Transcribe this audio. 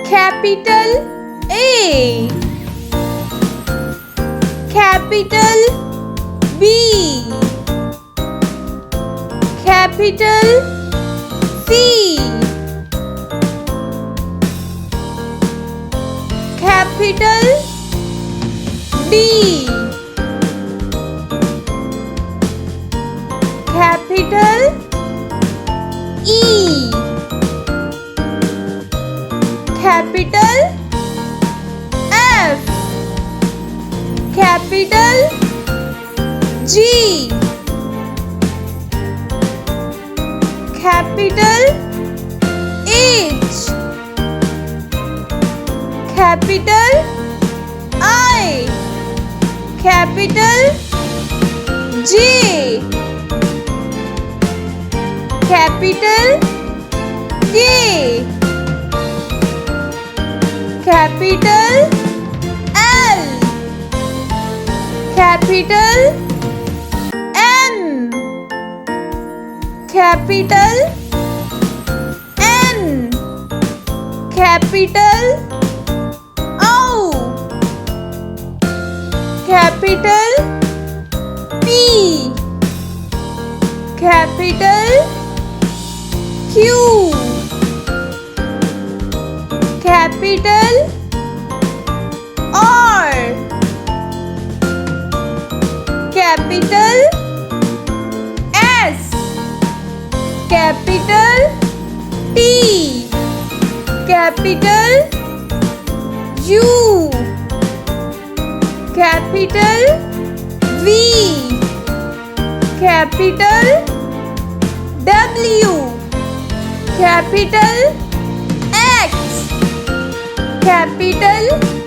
capital A, capital B, capital C, capital D, capital E, capital F, capital G, capital H, capital I, capital J, capital K, capital L, capital M, capital N, capital O, capital P, capital Q, capital R, capital S, capital T, capital U, capital V, capital W, capital X, capital